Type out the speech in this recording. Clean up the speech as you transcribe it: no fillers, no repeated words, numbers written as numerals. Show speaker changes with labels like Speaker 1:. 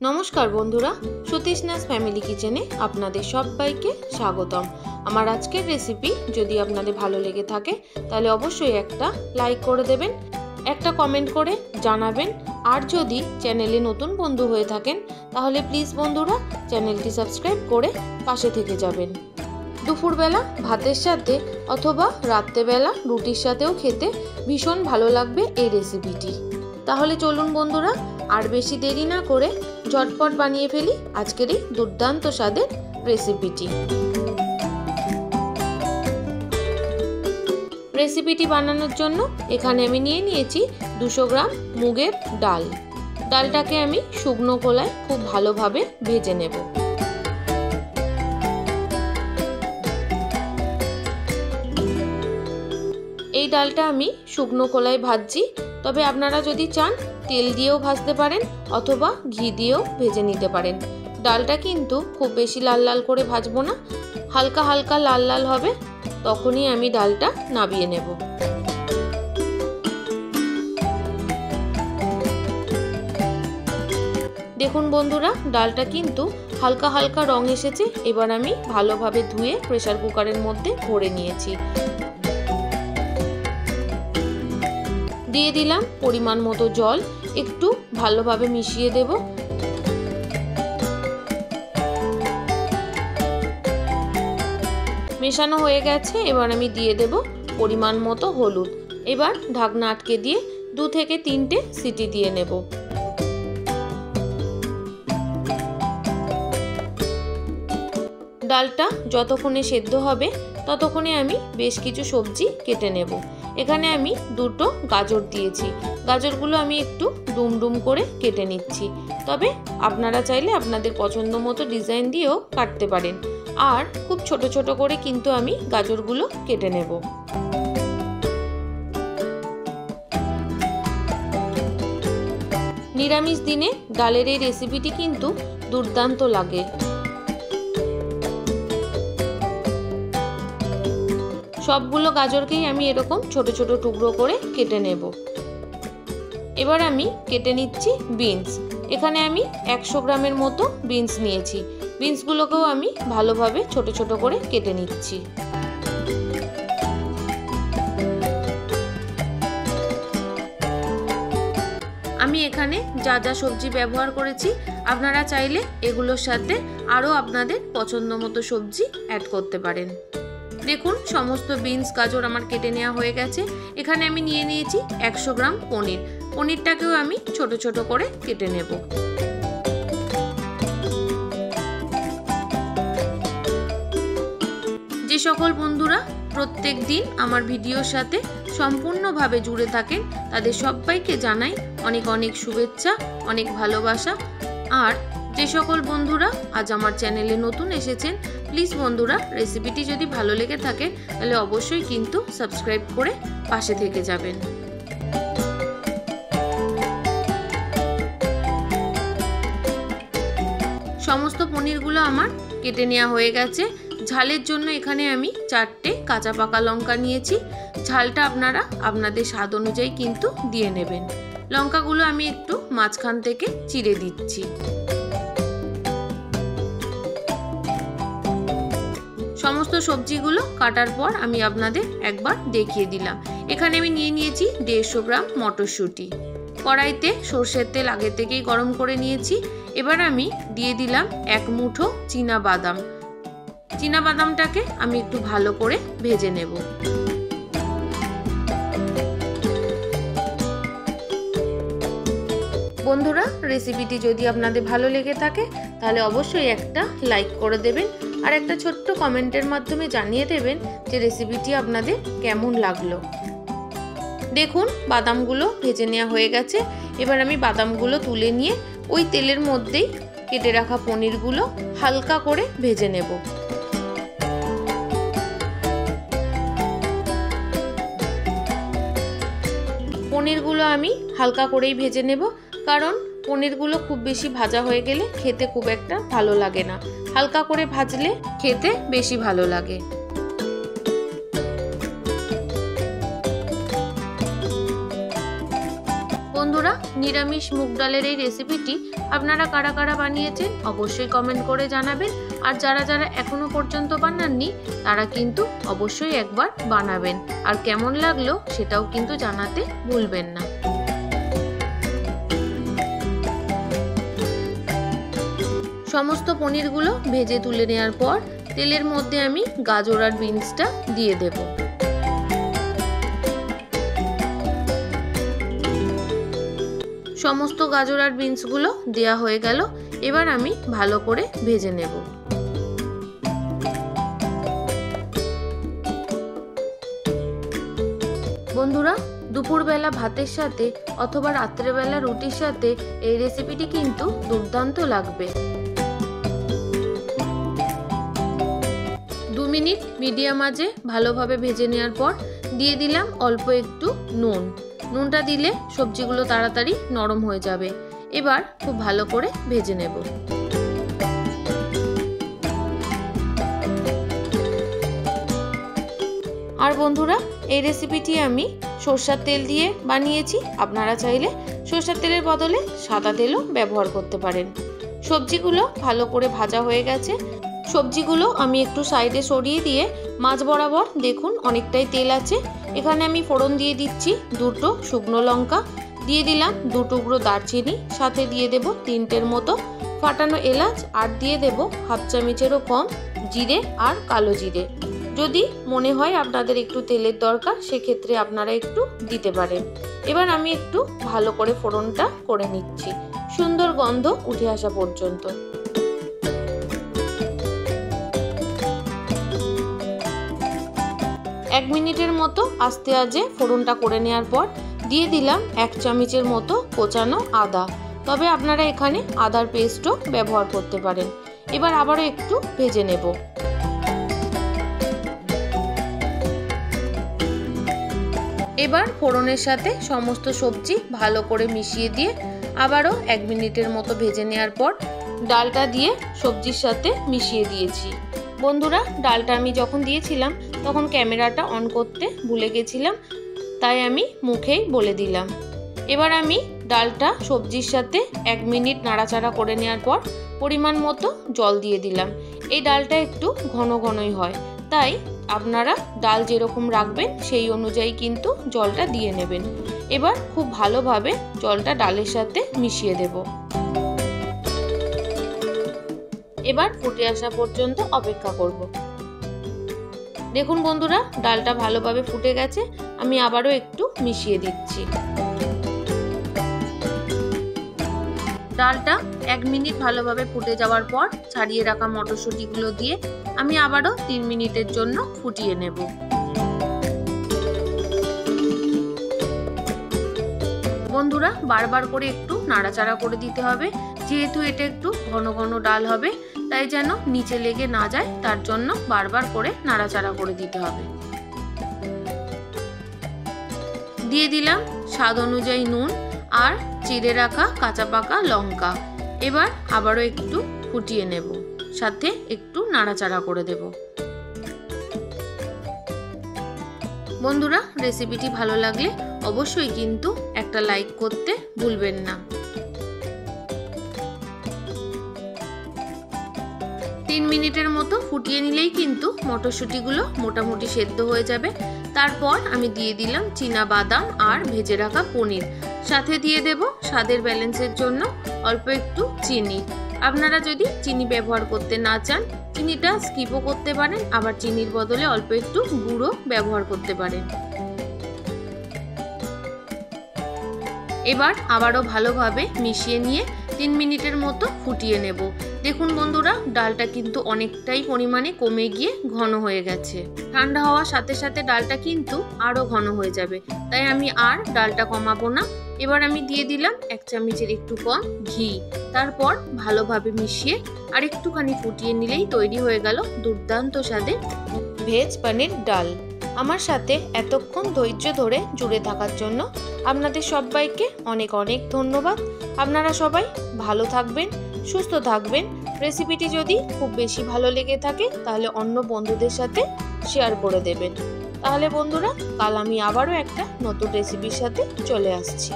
Speaker 1: नमस्कार बंधुरा सतीशनाथ फैमिली किचेने आपनादेर सबाइके स्वागतम। आमार आजकेर रेसिपि यदि आपनादेर भालो लेगे थाके ताहले अवश्यई एकटा लाइक करे देबेन, एकटा कमेंट करे जानाबेन। आर यदि चैनेले नतून बंधु हये थाकेन ताहले प्लिज बंधुरा चैनेलटी सबस्क्राइब करे पाशे थेके जाबेन। दुपुरबेला भातेर साथे अथवा रात्रेबेला रुटिर साथेओ खेते भीषण भालो लागबे एई रेसिपिटी। ताहले चलुन बंधुरा आर बेशी देरी ना करे झटपट बानिये फेली आजकेर एई दुर्दान्त स्वादेर रेसिपिटी। रेसिपिटी बानानोर जोन्नो एखाने आमि निये नियेछि 200 ग्राम मुगेर डाल। डालटाके आमि शुकनो कोलाय खूब भालोभाबे भेजे नेब। এই ডালটা আমি শুকনো কলাই ভাজছি, তবে আপনারা যদি চান তেল দিয়েও ভাজতে পারেন অথবা ঘি দিয়েও ভেজে নিতে পারেন। ডালটা কিন্তু খুব বেশি লাল লাল করে ভাজবো না, হালকা হালকা লাল লাল হবে তখনই আমি ডালটা নামিয়ে নেব। দেখুন বন্ধুরা ডালটা কিন্তু হালকা হালকা রং এসেছে। এবার আমি ভালোভাবে ধুয়ে প্রেসার কুকারের মধ্যে ভরে নিয়েছি। দিয়ে দিলাম পরিমাণ মতো জল, একটু ভালোভাবে মিশিয়ে দেব। মেশানো হয়ে গেছে, এবার আমি দিয়ে দেব পরিমাণ মতো হলুদ। এবার ঢাকনা আটকে দিয়ে 2 থেকে 3টে সিটি দিয়ে নেব। ডালটা যতক্ষণে সেদ্ধ হবে ততক্ষণে আমি বেশ কিছু সবজি কেটে নেব। এখানে আমি 2টো গাজর দিয়েছি। গাজরগুলো আমি একটু ডুমডুম করে কেটে নিচ্ছি, তবে আপনারা চাইলে আপনাদের পছন্দ মতো ডিজাইন দিয়েও কাটতে পারেন। আর খুব ছোট ছোট করে কিন্তু আমি গাজরগুলো কেটে নেব। নিরামিষ দিনে ডালের এই রেসিপিটি কিন্তু দুর্দান্ত লাগে। সবগুলো গাজরকেই আমি এরকম ছোট ছোট টুকরো করে কেটে নেব। এবার আমি কেটে নিচ্ছি বিনস। এখানে আমি 100 গ্রামের মতো বিনস নিয়েছি। বিনসগুলোকেও আমি ভালোভাবে ছোট ছোট করে কেটে নিচ্ছি। আমি এখানে যা যা সবজি ব্যবহার করেছি আপনারা চাইলে এগুলোর সাথে আরও আপনাদের পছন্দ মতো সবজি অ্যাড করতে পারেন। দেখুন সমস্ত বিনস গাজর আমার কেটে নেওয়া হয়ে গেছে। এখানে আমি নিয়ে নিয়েছি 100 গ্রাম পনির। পনিরটাকেও আমি ছোট ছোট করে কেটে নেব। যে সকল বন্ধুরা প্রত্যেক দিন আমার ভিডিওর সাথে সম্পূর্ণভাবে জুড়ে থাকেন তাদের সবাইকে জানাই অনেক অনেক শুভেচ্ছা, অনেক ভালোবাসা। আর যে সকল বন্ধুরা আজ আমার চ্যানেলে নতুন এসেছেন প্লিজ বন্ধুরা রেসিপিটি যদি ভালো লেগে থাকে তাহলে অবশ্যই কিন্তু সাবস্ক্রাইব করে পাশে থেকে যাবেন। সমস্ত পনিরগুলো আমার কেটে নেওয়া হয়ে গেছে। ঝালের জন্য এখানে আমি 4টে কাঁচা পাকা লঙ্কা নিয়েছি। ঝালটা আপনারা আপনাদের স্বাদ অনুযায়ী কিন্তু দিয়ে নেবেন। লঙ্কাগুলো আমি একটু মাঝখান থেকে চিড়ে দিচ্ছি। সমস্ত সবজিগুলো কাটার পর আমি আপনাদের একবার দেখিয়ে দিলাম। এখানে আমি নিয়ে নিয়েছি 150 গ্রাম মটরশুঁটি। কড়াইতে সরষের তেল আগে থেকেই গরম করে নিয়েছি। এবার আমি দিয়ে দিলাম 1 মুঠো চীনা বাদাম। চীনা বাদামটাকে আমি একটু ভালো করে ভেজে নেব। বন্ধুরা রেসিপিটি যদি আপনাদের ভালো লেগে থাকে তাহলে অবশ্যই একটা লাইক করে দেবেন আর একটা ছোট্ট কমেন্টের মাধ্যমে জানিয়ে দেবেন যে রেসিপিটি আপনাদের কেমন লাগলো। দেখুন বাদামগুলো ভেজে নেওয়া হয়ে গেছে। এবার আমি বাদামগুলো তুলে নিয়ে ওই তেলের মধ্যেই কেটে রাখা পনিরগুলো হালকা করে ভেজে নেব। পনিরগুলো আমি হালকা করেই ভেজে নেব, কারণ পনিরগুলো খুব বেশি ভাজা হয়ে গেলে খেতে খুব একটা ভালো লাগে না। হালকা করে ভাজলে খেতে বেশি ভালো লাগে। বন্ধুরা নিরামিষ মুগ ডালের এই রেসিপিটি আপনারা কারা কারা বানিয়েছেন অবশ্যই কমেন্ট করে জানাবেন। আর যারা যারা এখনো পর্যন্ত বানাননি তারা কিন্তু অবশ্যই একবার বানাবেন, আর কেমন লাগলো সেটাও কিন্তু জানাতে ভুলবেন না। সমস্ত পনিরগুলো ভেজে তুলে নেওয়ার পর তেলের মধ্যে আমি গাজর আর বিনসটা দিয়ে দেব। সমস্ত গাজর আর বিনসগুলো দেওয়া হয়ে গেল। এবার আমি ভালো করে ভেজে নেব। বন্ধুরা, দুপুরবেলা ভাতের সাথে অথবা রাত্রেবেলা রুটির সাথে এই রেসিপিটি কিন্তু দুর্দান্ত লাগবে। 2 মিনিট মিডিয়াম আঁচে ভালোভাবে ভেজে নেওয়ার পর দিয়ে দিলাম অল্প একটু নুন। নুনটা দিলে সবজিগুলো তাড়াতাড়ি নরম হয়ে যাবে। এবার খুব ভালো করে ভেজে নেব। আর বন্ধুরা, এই রেসিপিটি আমি সরষের তেল দিয়ে বানিয়েছি। আপনারা চাইলে সরষের তেলের বদলে সাদা তেলও ব্যবহার করতে পারেন। সবজিগুলো ভালো করে ভাজা হয়ে গেছে। সবজিগুলো আমি একটু সাইডে সরিয়ে দিয়ে মাছ বরাবর দেখুন অনেকটাই তেল আছে। এখানে আমি ফোড়ন দিয়ে দিচ্ছি 2টো শুকনো লঙ্কা, দিয়ে দিলাম 2 টুকরো দারচিনি, সাথে দিয়ে দেব 3টের মতো ফাটানো এলাচ, আর দিয়ে দেব 1/2 চামচেরও কম জিরে আর কালো জিরে। যদি মনে হয় আপনাদের একটু তেলের দরকার সেক্ষেত্রে আপনারা একটু দিতে পারেন। এবার আমি একটু ভালো করে ফোড়নটা করে নিচ্ছি সুন্দর গন্ধ উঠে আসা পর্যন্ত। এক মিনিটের মতো আস্তে আজে ফোড়নটা করে নেওয়ার পর দিয়ে দিলাম 1 চামচের মতো কোচানো আদা, তবে আপনারা এখানে আদার পেস্টও ব্যবহার করতে পারেন। এবার আবারও একটু ভেজে নেব। এবার ফোড়নের সাথে সমস্ত সবজি ভালো করে মিশিয়ে দিয়ে আবারও 1 মিনিটের মতো ভেজে নেওয়ার পর ডালটা দিয়ে সবজির সাথে মিশিয়ে দিয়েছি। বন্ধুরা, ডালটা আমি যখন দিয়েছিলাম তখন ক্যামেরাটা অন করতে ভুলে গেছিলাম, তাই আমি মুখেই বলে দিলাম। এবার আমি ডালটা সবজির সাথে 1 মিনিট নাড়াচাড়া করে নেওয়ার পর পরিমাণ মতো জল দিয়ে দিলাম। এই ডালটা একটু ঘন ঘনই হয়, তাই আপনারা ডাল যেরকম রাখবেন সেই অনুযায়ী কিন্তু জলটা দিয়ে নেবেন। এবার খুব ভালোভাবে জলটা ডালের সাথে মিশিয়ে দেব। এবার ফুটে আসা পর্যন্ত অপেক্ষা করব। দেখুন বন্ধুরা, ডালটা ভালোভাবে ফুটে গেছে। আমি আবারও একটু মিশিয়ে দিচ্ছি। ডালটা 1 মিনিট ভালোভাবে ফুটে যাওয়ার পর ছাড়িয়ে রাখা মটরশুঁটিগুলো দিয়ে আমি আবারও 3 মিনিটের জন্য ফুটিয়ে নেব। বন্ধুরা, বারবার করে একটু নাড়াচাড়া করে দিতে হবে, যেহেতু এটা একটু ঘন ঘন ডাল হবে, তাই যেন নিচে লেগে না যায় তার জন্য বারবার করে নাড়াচাড়া করে দিতে হবে। দিয়ে দিলাম স্বাদ অনুযায়ী নুন আর চিড়ে রাখা কাঁচা পাকা লঙ্কা। এবার আবারও একটু ফুটিয়ে নেব, সাথে একটু নাড়াচাড়া করে দেব। বন্ধুরা, রেসিপিটি ভালো লাগলে অবশ্যই কিন্তু একটা লাইক করতে ভুলবেন না। 3 মিনিটের মতো ফুটিয়ে নিলেই কিন্তু মটরশুঁটিগুলো মোটামুটি সেদ্ধ হয়ে যাবে। তারপর আমি দিয়ে দিলাম চীনা বাদাম আর ভেজে রাখা পনির, সাথে দিয়ে দেব স্বাদের ব্যালেন্সের জন্য অল্প একটু চিনি। আপনারা যদি চিনি ব্যবহার করতে না চান চিনিটা স্কিপও করতে পারেন, আবার চিনির বদলে অল্প একটু গুঁড়ো ব্যবহার করতে পারেন। এবার আবারও ভালোভাবে মিশিয়ে নিয়ে 3 মিনিটের মতো ফুটিয়ে নেব। দেখুন বন্ধুরা, ডালটা কিন্তু অনেকটাই পরিমাণে কমে গিয়ে ঘন হয়ে গেছে। ঠান্ডা হওয়ার সাথে সাথে ডালটা কিন্তু আরও ঘন হয়ে যাবে, তাই আমি আর ডালটা কমাবো না। এবার আমি দিয়ে দিলাম 1 চামচের একটু কম ঘি। তারপর ভালোভাবে মিশিয়ে আর একটুখানি ফুটিয়ে নিলেই তৈরি হয়ে গেল দুর্দান্ত স্বাদে ভেজ পনির ডাল। আমার সাথে এতক্ষণ ধৈর্য ধরে জুড়ে থাকার জন্য আপনাদের সবাইকে অনেক অনেক ধন্যবাদ। আপনারা সবাই ভালো থাকবেন, সুস্থ থাকবেন। রেসিপিটি যদি খুব বেশি ভালো লেগে থাকে তাহলে অন্য বন্ধুদের সাথে শেয়ার করে দেবেন। তাহলে বন্ধুরা, কাল আমি আবারও একটা নতুন রেসিপির সাথে চলে আসছি।